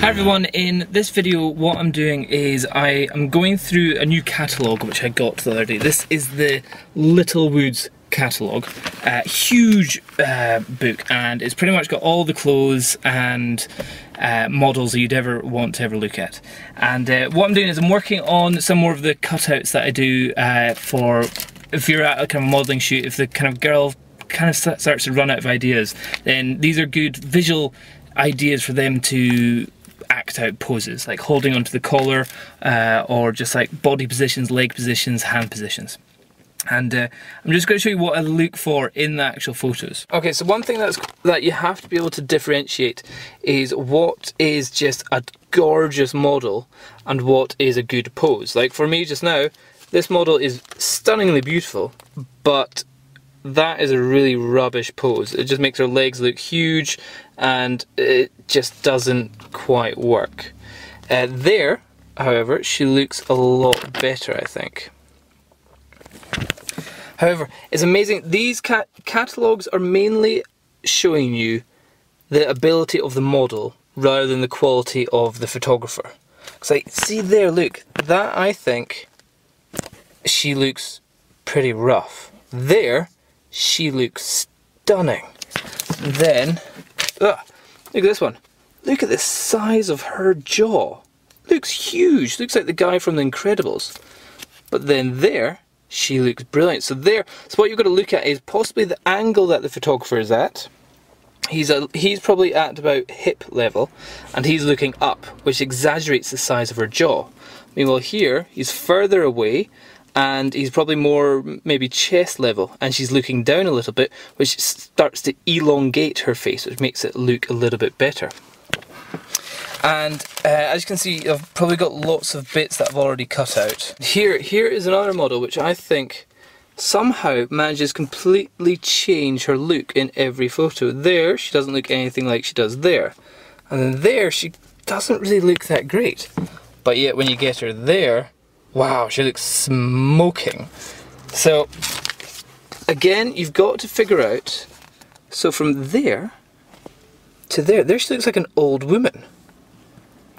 Hi everyone, in this video what I'm doing is I am going through a new catalogue which I got the other day. This is the Littlewoods catalogue, huge book, and it's pretty much got all the clothes and models that you'd ever want to ever look at. And what I'm doing is I'm working on some more of the cutouts that I do for if you're at a kind of modelling shoot, if the kind of girl kind of starts to run out of ideas, then these are good visual ideas for them to act out poses, like holding onto the collar, or just like body positions, leg positions, hand positions. And I'm just going to show you what I look for in the actual photos. Okay, so one thing that you have to be able to differentiate is what is just a gorgeous model and what is a good pose. Like for me just now, this model is stunningly beautiful, but that is a really rubbish pose. It just makes her legs look huge and it just doesn't quite work. There, however, she looks a lot better, I think. However, it's amazing. These catalogues are mainly showing you the ability of the model rather than the quality of the photographer. Because like, see there, look, that I think she looks pretty rough. There, she looks stunning. Then, look at this one. Look at the size of her jaw. Looks huge. Looks like the guy from The Incredibles. But then there, she looks brilliant. So what you've got to look at is possibly the angle that the photographer is at. He's probably at about hip level, and he's looking up, which exaggerates the size of her jaw. Meanwhile here, he's further away, and he's probably more maybe chest level, and she's looking down a little bit, which starts to elongate her face, which makes it look a little bit better. And as you can see, I've probably got lots of bits that I've already cut out. Here is another model which I think somehow manages to completely change her look in every photo. There, she doesn't look anything like she does there. And then there, she doesn't really look that great. But yet when you get her there, wow, she looks smoking. So, again, you've got to figure out, so from there to there she looks like an old woman.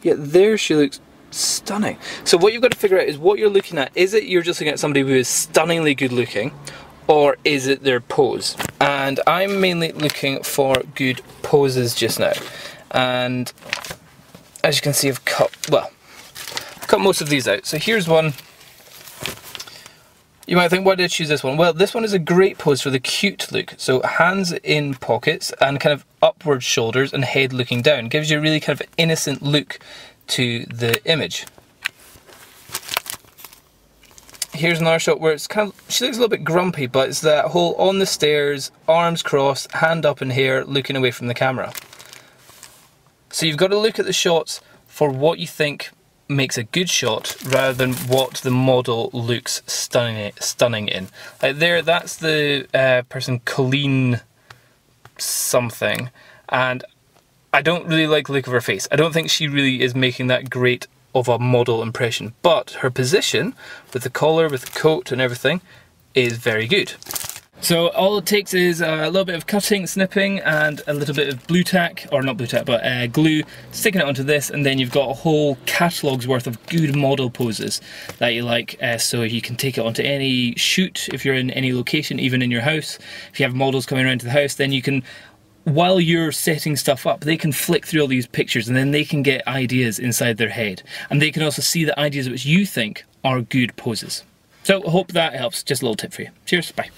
Yet there she looks stunning. So what you've got to figure out is what you're looking at. Is it you're just looking at somebody who is stunningly good looking, or is it their pose? And I'm mainly looking for good poses just now. And as you can see, I've cut most of these out. So here's one. You might think, why did I choose this one? Well, this one is a great pose for the cute look. So hands in pockets and kind of upward shoulders and head looking down. Gives you a really kind of innocent look to the image. Here's another shot where it's kind of, she looks a little bit grumpy, but it's that whole on the stairs, arms crossed, hand up in here, looking away from the camera. So you've got to look at the shots for what you think makes a good shot rather than what the model looks stunning in. Like there, that's the person Colleen something, and I don't really like the look of her face. I don't think she really is making that great of a model impression, but her position with the collar, with the coat and everything is very good. So all it takes is a little bit of cutting, snipping, and a little bit of blue tack, or not blue tack, but glue, sticking it onto this, and then you've got a whole catalogue's worth of good model poses that you like, so you can take it onto any shoot, if you're in any location, even in your house. If you have models coming around to the house, then you can, while you're setting stuff up, they can flick through all these pictures and then they can get ideas inside their head. And they can also see the ideas which you think are good poses. So I hope that helps. Just a little tip for you. Cheers, bye.